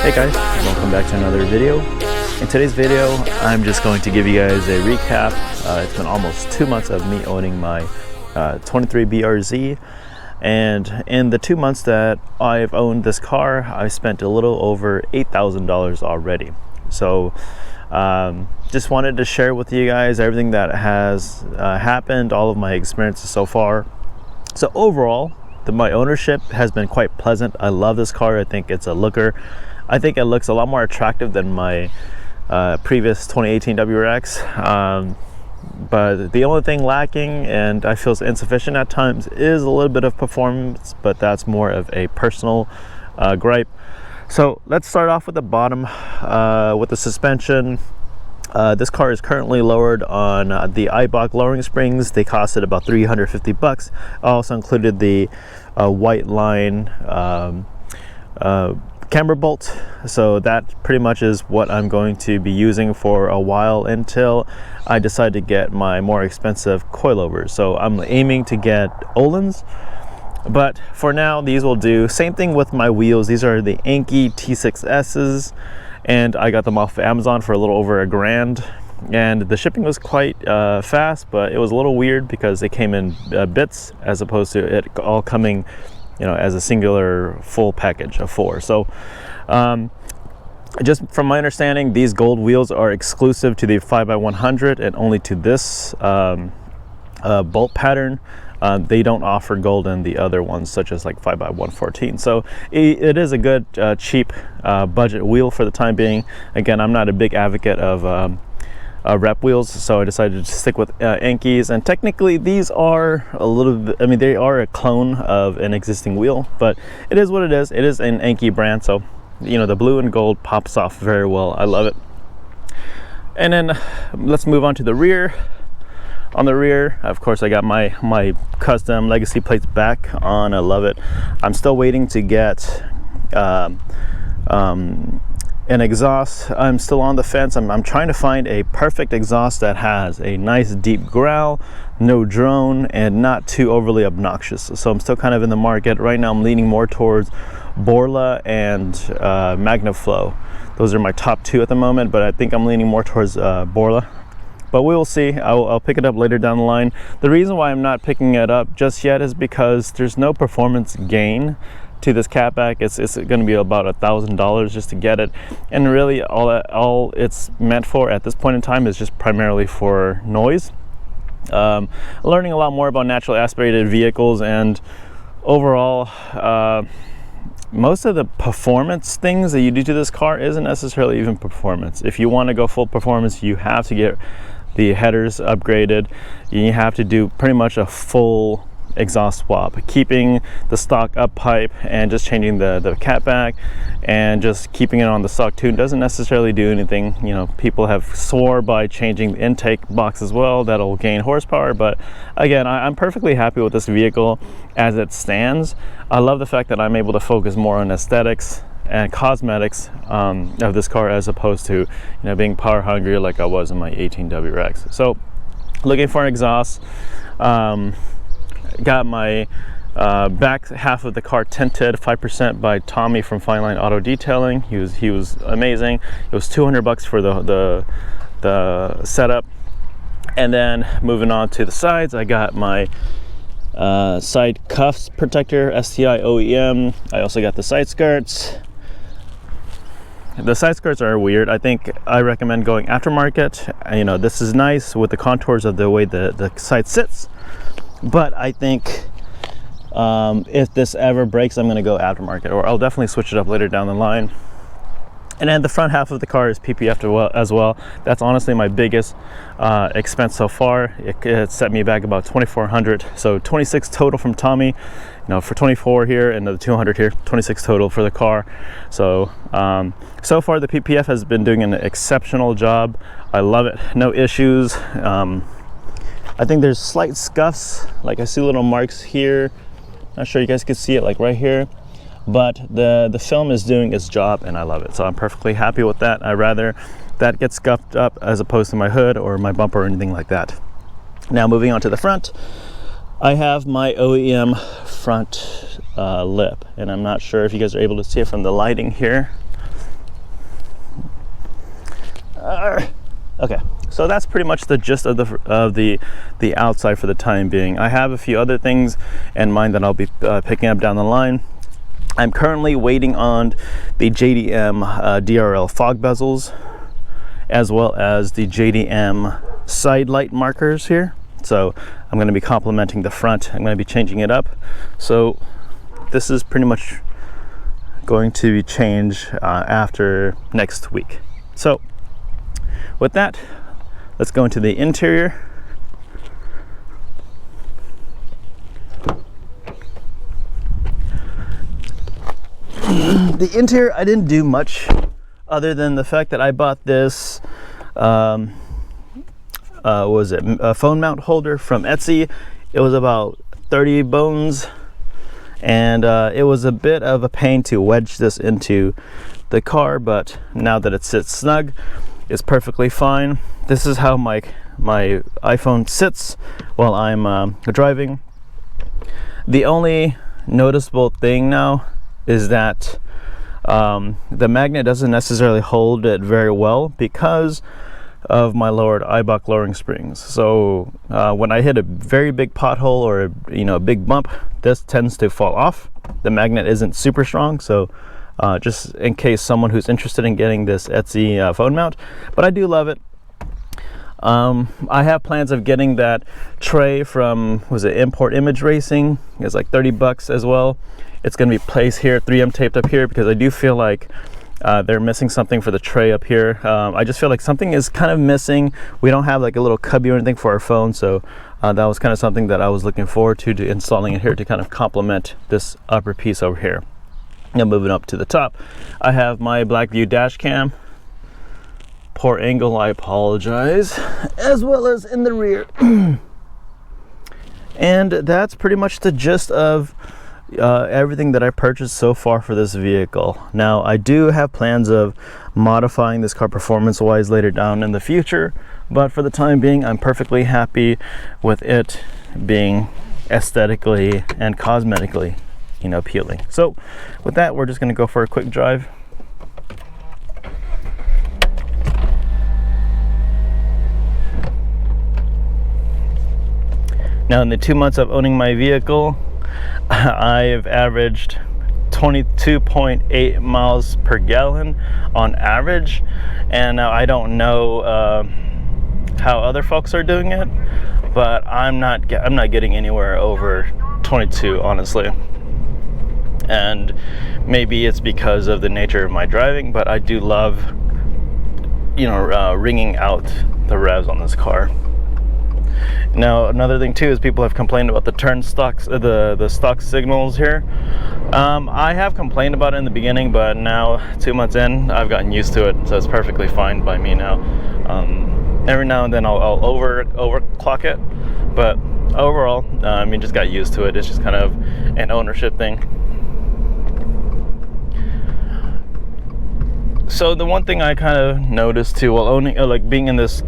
Hey guys, welcome back to another video. In today's video, I'm just going to give you guys a recap. It's been almost 2 months of me owning my 23 BRZ, and in the 2 months that I've owned this car, I've spent a little over $8,000 already. So just wanted to share with you guys everything that has happened, all of my experiences so far. So overall, my ownership has been quite pleasant. I love this car. I think it's a looker. I think it looks a lot more attractive than my previous 2018 WRX. But the only thing lacking, and I feel insufficient at times, is a little bit of performance, but that's more of a personal gripe. So let's start off with the bottom with the suspension. This car is currently lowered on the Eibach lowering springs. They costed about $350. I also included the white line camber bolt, so that pretty much is what I'm going to be using for a while until I decide to get my more expensive coilovers. So I'm aiming to get Öhlins, but for now these will do. Same thing with my wheels. These are the Enkei T6S's, and I got them off of Amazon for a little over $1,000, and the shipping was quite fast, but it was a little weird because it came in bits as opposed to it all coming, you know, as a singular full package of 4. So just from my understanding, these gold wheels are exclusive to the 5x100 and only to this bolt pattern. They don't offer gold in the other ones, such as like 5x114. So it is a good cheap budget wheel for the time being. Again, I'm not a big advocate of rep wheels, so I decided to stick with Enkeis. And technically these are a little bit, I mean, they are a clone of an existing wheel, but it is what it is. It is an Enkei brand, so you know, the blue and gold pops off very well. I love it. And then let's move on to the rear. On the rear, of course, I got my custom legacy plates back on. I love it. I'm still waiting to get an exhaust. I'm still on the fence. I'm trying to find a perfect exhaust that has a nice deep growl, no drone, and not too overly obnoxious. So I'm still kind of in the market. Right now I'm leaning more towards Borla and Magnaflow. Those are my top 2 at the moment, but I think I'm leaning more towards Borla. But we will see. I'll pick it up later down the line. The reason why I'm not picking it up just yet is because there's no performance gain to this catback. It's going to be about $1,000 just to get it, and really all it's meant for at this point in time is just primarily for noise. Learning a lot more about naturally aspirated vehicles, and overall most of the performance things that you do to this car isn't necessarily even performance. If you want to go full performance, you have to get the headers upgraded. You have to do pretty much a full exhaust swap, keeping the stock up pipe and just changing the catback and just keeping it on the stock tune doesn't necessarily do anything. You know, people have swore by changing the intake box as well that'll gain horsepower, but again, I'm perfectly happy with this vehicle as it stands. I love the fact that I'm able to focus more on aesthetics and cosmetics of this car as opposed to, you know, being power hungry like I was in my 18 WRX. So looking for an exhaust. Got my back half of the car tinted 5% by Tommy from Fine Line Auto Detailing. He was amazing. It was $200 for the setup. And then moving on to the sides, I got my side cuffs protector, STI OEM. I also got the side skirts. The side skirts are weird. I recommend going aftermarket. You know, this is nice with the contours of the way the side sits. But I think if this ever breaks, I'm going to go aftermarket, or I'll definitely switch it up later down the line. And then the front half of the car is PPF as well. That's honestly my biggest expense so far. It set me back about $2,400. So 26 total from Tommy, you know, for 24 here and the 200 here, 26 total for the car. So so far the PPF has been doing an exceptional job. I love it. No issues. I think there's slight scuffs, like I see little marks here. Not sure you guys can see it, like right here, but the film is doing its job and I love it. So I'm perfectly happy with that. I'd rather that get scuffed up as opposed to my hood or my bumper or anything like that. Now moving on to the front, I have my OEM front lip, and I'm not sure if you guys are able to see it from the lighting here. Okay, so that's pretty much the gist of the outside for the time being. I have a few other things in mind that I'll be picking up down the line. I'm currently waiting on the JDM DRL fog bezels, as well as the JDM side light markers here. So I'm going to be complementing the front. I'm going to be changing it up. So this is pretty much going to be changed after next week. So with that, let's go into the interior. The interior, I didn't do much other than the fact that I bought this what was it, a phone mount holder from Etsy. It was about 30 bones, and it was a bit of a pain to wedge this into the car, but now that it sits snug, it's perfectly fine. This is how my iPhone sits while I'm driving. The only noticeable thing now is that the magnet doesn't necessarily hold it very well because of my lowered IBOC lowering springs. So when I hit a very big pothole or a big bump, this tends to fall off. The magnet isn't super strong, so just in case someone who's interested in getting this Etsy phone mount, but I do love it. I have plans of getting that tray from, was it Import Image Racing? It's like 30 bucks as well. It's going to be placed here, 3M taped up here, because I do feel like they're missing something for the tray up here. I just feel like something is kind of missing. We don't have like a little cubby or anything for our phone, so that was kind of something that I was looking forward to installing it here to kind of complement this upper piece over here. Now moving up to the top, I have my Blackview dash cam. Poor angle, I apologize, as well as in the rear. And that's pretty much the gist of everything that I purchased so far for this vehicle. Now I do have plans of modifying this car performance wise later down in the future, but for the time being I'm perfectly happy with it being aesthetically and cosmetically appealing. So with that, we're just going to go for a quick drive. Now in the 2 months of owning my vehicle, I've averaged 22.8 miles per gallon on average, and now I don't know how other folks are doing it, but I'm not getting anywhere over 22, honestly. And maybe it's because of the nature of my driving, but I do love ringing out the revs on this car. Now another thing too is people have complained about the turn stocks, the stock signals here. I have complained about it in the beginning, but now 2 months in, I've gotten used to it, so it's perfectly fine by me now. Every now and then I'll overclock it, but overall, just got used to it. It's just kind of an ownership thing. So the one thing I kind of noticed too while owning, being in this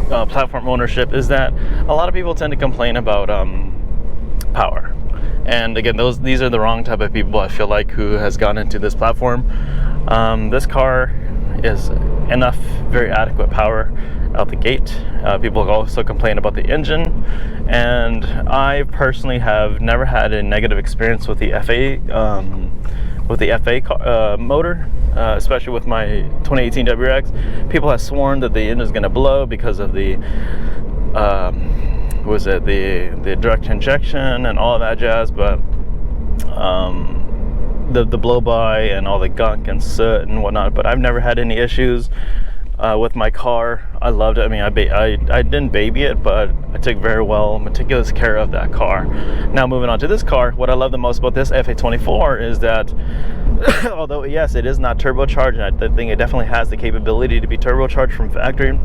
platform ownership, is that a lot of people tend to complain about power. And again, these are the wrong type of people, I feel like, who has gotten into this platform. This car is enough very adequate power out the gate. People also complain about the engine, and I personally have never had a negative experience with the FA motor, especially with my 2018 WRX. People have sworn that the engine is going to blow because of the the direct injection and all of that jazz, but the blow by and all the gunk and soot and whatnot. But I've never had any issues with my car. I loved it. I didn't baby it, but I took very meticulous care of that car. Now moving on to this car, what I love the most about this FA24 is that although yes, it is not turbocharged, and I think it definitely has the capability to be turbocharged from factory,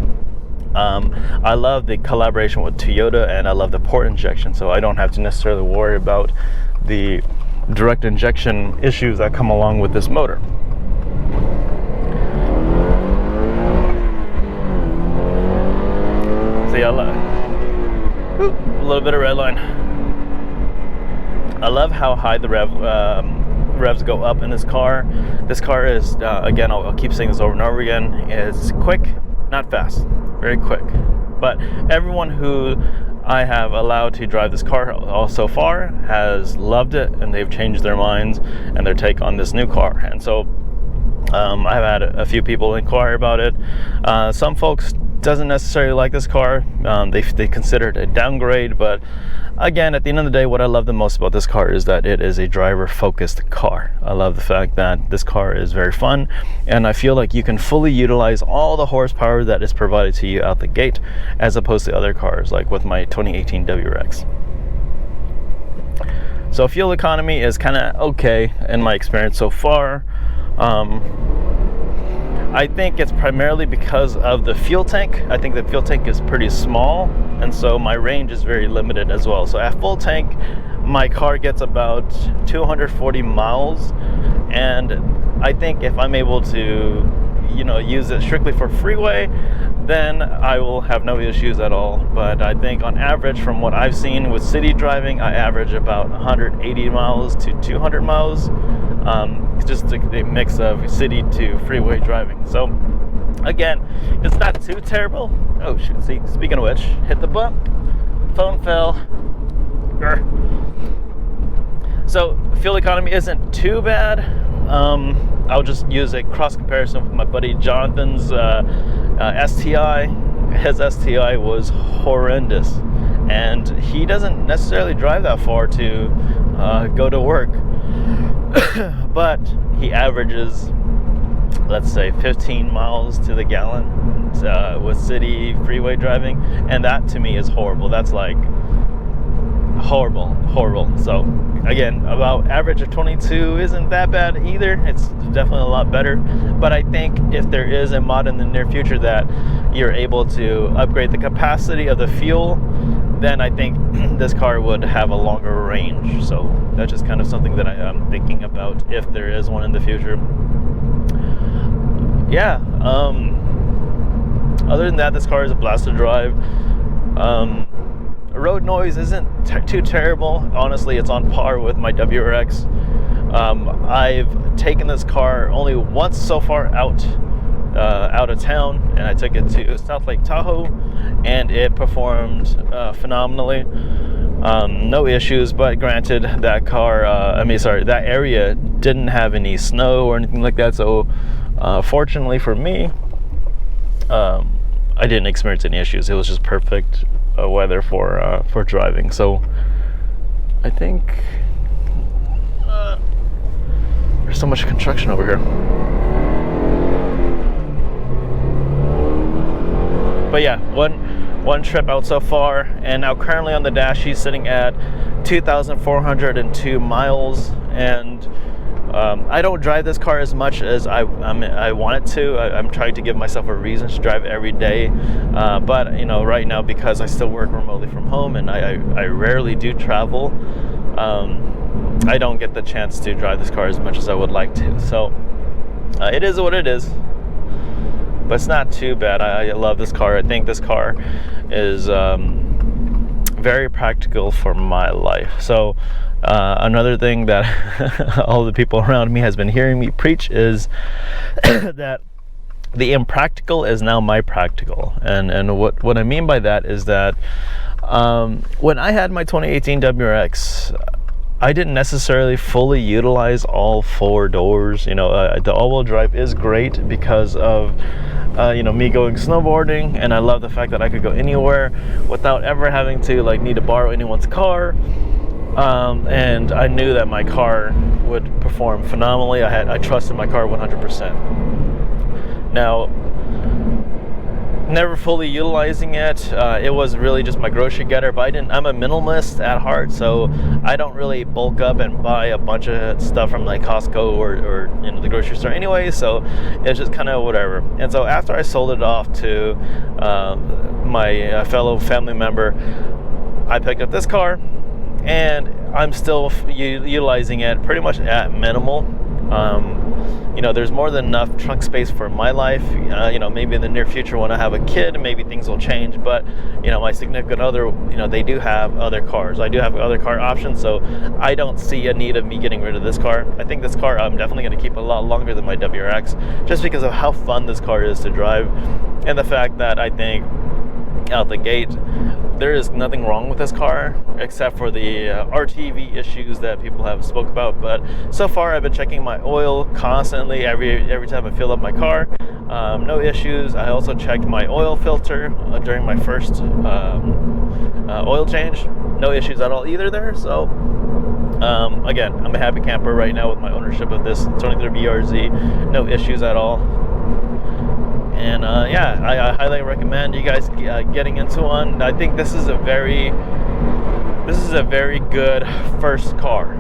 I love the collaboration with Toyota, and I love the port injection, so I don't have to necessarily worry about the direct injection issues that come along with this motor. See, a little bit of red line. I love how high the revs go up in this car. This car is, again, I'll keep saying this over and over again, is quick, not fast, very quick. But everyone who I have allowed to drive this car so far has loved it, and they've changed their minds and their take on this new car. And so I've had a few people inquire about it. Some folks doesn't necessarily like this car. They consider it a downgrade, but again, at the end of the day, what I love the most about this car is that it is a driver-focused car. I love the fact that this car is very fun, and I feel like you can fully utilize all the horsepower that is provided to you out the gate, as opposed to other cars, like with my 2018 WRX. So fuel economy is kind of okay in my experience so far. I think it's primarily because of the fuel tank. I think the fuel tank is pretty small, and so my range is very limited as well. So at full tank, my car gets about 240 miles, and I think if I'm able to, use it strictly for freeway, then I will have no issues at all. But I think on average, from what I've seen with city driving, I average about 180 miles to 200 miles. Just a mix of city to freeway driving. So again, it's not too terrible. Oh shoot, see, speaking of which, hit the bump, phone fell. Grr. So fuel economy isn't too bad. I'll just use a cross comparison with my buddy Jonathan's STI. His STI was horrendous, and he doesn't necessarily drive that far to go to work. But he averages, let's say, 15 miles to the gallon with city freeway driving, and that to me is horrible. That's like horrible. So again, about average of 22 isn't that bad either. It's definitely a lot better. But I think if there is a mod in the near future that you're able to upgrade the capacity of the fuel, then I think this car would have a longer range. So that's just kind of something that I'm thinking about if there is one in the future. Yeah. Other than that, this car is a blast to drive. Road noise isn't too terrible. Honestly, it's on par with my WRX. I've taken this car only once so far out of town, and I took it to South Lake Tahoe, and it performed phenomenally. No issues, but granted, that that area didn't have any snow or anything like that, so fortunately for me, I didn't experience any issues. It was just perfect weather for driving. So I think there's so much construction over here. But yeah, one trip out so far, and now currently on the dash he's sitting at 2,402 miles, and I don't drive this car as much as I want it to. I'm trying to give myself a reason to drive every day, but right now, because I still work remotely from home and I rarely do travel, I don't get the chance to drive this car as much as I would like to. So it is what it is. But it's not too bad. I love this car. I think this car is very practical for my life. So another thing that all the people around me has been hearing me preach is that the impractical is now my practical. And what I mean by that is that when I had my 2018 WRX, I didn't necessarily fully utilize all four doors. The all-wheel drive is great because of me going snowboarding, and I love the fact that I could go anywhere without ever having to need to borrow anyone's car. And I knew that my car would perform phenomenally. I trusted my car 100%. Now, never fully utilizing it. It was really just my grocery getter, but I'm a minimalist at heart, so I don't really bulk up and buy a bunch of stuff from Costco or the grocery store anyway, so it's just kind of whatever. And so after I sold it off to my fellow family member, I picked up this car, and I'm still utilizing it pretty much at minimal. you know, there's more than enough trunk space for my life. You know, maybe in the near future when I have a kid, maybe things will change. But, you know, my significant other, you know, they do have other cars. I do have other car options, so I don't see a need of me getting rid of this car. I think this car I'm definitely going to keep a lot longer than my WRX, just because of how fun this car is to drive, and the fact that I think out the gate there is nothing wrong with this car except for the RTV issues that people have spoke about. But so far I've been checking my oil constantly every time I fill up my car. No issues. I also checked my oil filter during my first oil change. No issues at all either there. So again, I'm a happy camper right now with my ownership of this 23 BRZ. No issues at all. And yeah, I highly recommend you guys getting into one. I think this is a very good first car,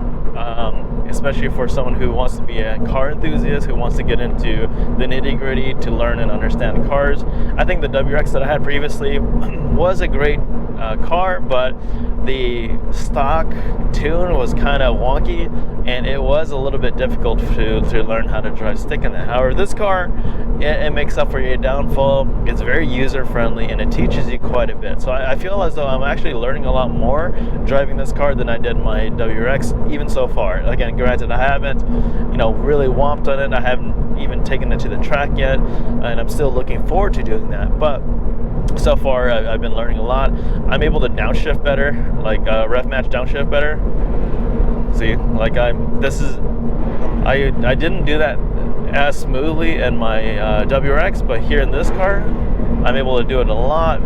especially for someone who wants to be a car enthusiast, who wants to get into the nitty-gritty to learn and understand cars. I think the WRX that I had previously was a great car, but the stock tune was kind of wonky, and it was a little bit difficult to learn how to drive stick in it. However, this car, it makes up for your downfall. It's very user friendly, and it teaches you quite a bit. So I feel as though I'm actually learning a lot more driving this car than I did my WRX, even so far. Again, granted, I haven't, you know, really whomped on it. I haven't even taken it to the track yet, and I'm still looking forward to doing that. But so far, I've been learning a lot. I'm able to downshift better, like ref match downshift better. See, like I didn't do that as smoothly in my WRX, but here in this car, I'm able to do it a lot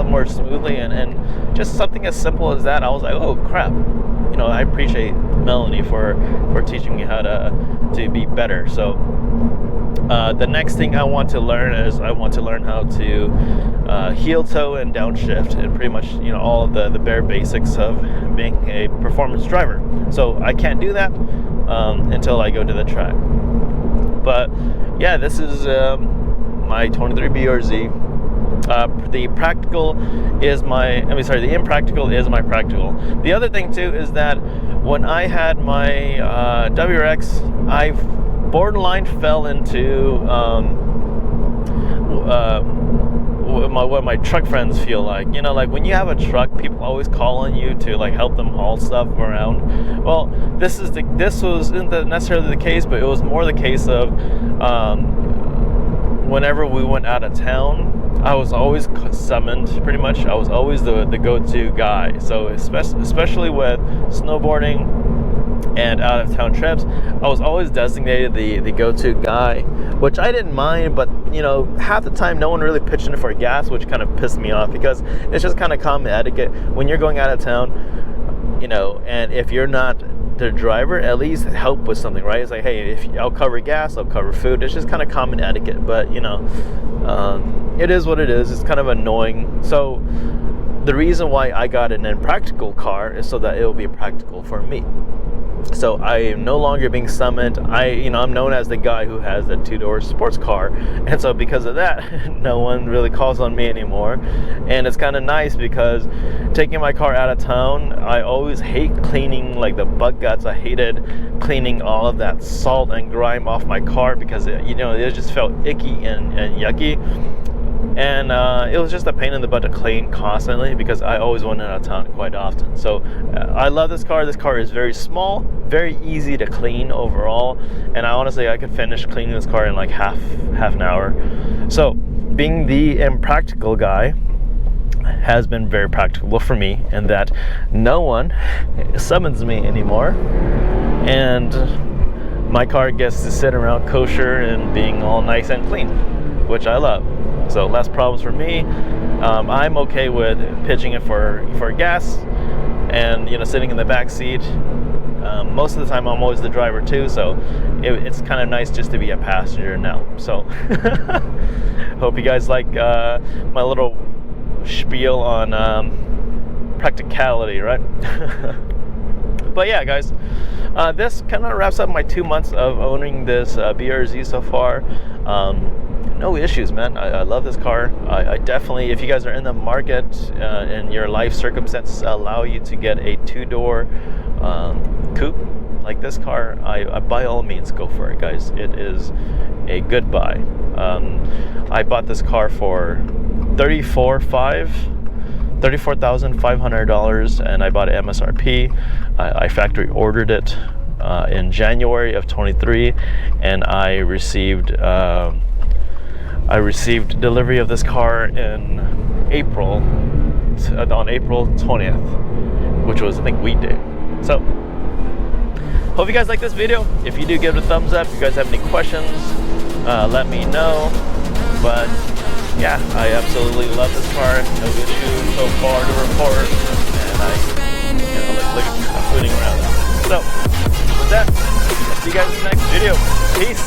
more smoothly, and just something as simple as that, I was like, oh crap, you know, I appreciate Melanie for teaching me how to be better. So the next thing I want to learn is I want to learn how to heel toe and downshift, and pretty much, you know, all of the bare basics of being a performance driver. So I can't do that until I go to the track. But yeah, this is my 23 BRZ. The Practical is the Impractical is my Practical. The other thing too is that when I had my WRX, I borderline fell into what my truck friends feel like. You know, like when you have a truck, people always call on you to like help them haul stuff around. Well, this wasn't necessarily the case, but it was more the case of whenever we went out of town, I was always summoned, pretty much. I was always the go-to guy. So especially with snowboarding and out-of-town trips, I was always designated the go-to guy, which I didn't mind. But, you know, half the time no one really pitched in for gas, which kind of pissed me off, because it's just kind of common etiquette when you're going out of town, you know, and if you're not the driver, at least help with something, right? It's like, hey, I'll cover gas, I'll cover food. It's just kind of common etiquette. But, you know, it is what it is. It's kind of annoying. So the reason why I got an Impractical car is so that it will be practical for me. So I am no longer being summoned. I'm known as the guy who has a two-door sports car, and so because of that, no one really calls on me anymore. And it's kind of nice because taking my car out of town, I always hate cleaning like the bug guts. I hated cleaning all of that salt and grime off my car because it just felt icky and yucky. And it was just a pain in the butt to clean constantly because I always went out of town quite often. So I love this car. This car is very small, very easy to clean overall, and I could finish cleaning this car in like half an hour. So being the Impractical guy has been very practical for me, in that no one summons me anymore, and my car gets to sit around kosher and being all nice and clean, which I love. So less problems for me. I'm okay with pitching it for gas, and sitting in the back seat. Most of the time I'm always the driver too, so it's kind of nice just to be a passenger now. So hope you guys like my little spiel on practicality, right? But yeah, guys, this kind of wraps up my 2 months of owning this BRZ so far. No issues, man. I love this car. I definitely, if you guys are in the market and your life circumstances allow you to get a two-door coupe, like this car, I by all means go for it, guys. It is a good buy. I bought this car for $34,500, and I bought it MSRP. I factory ordered it in January of 23, and I received delivery of this car in April, on April 20th, which was, I think, Weed Day. So hope you guys like this video. If you do, give it a thumbs up. If you guys have any questions, let me know. But yeah, I absolutely love this car. No issues so far to report, and look, I'm fooling around. So with that, I'll see you guys in the next video. Peace.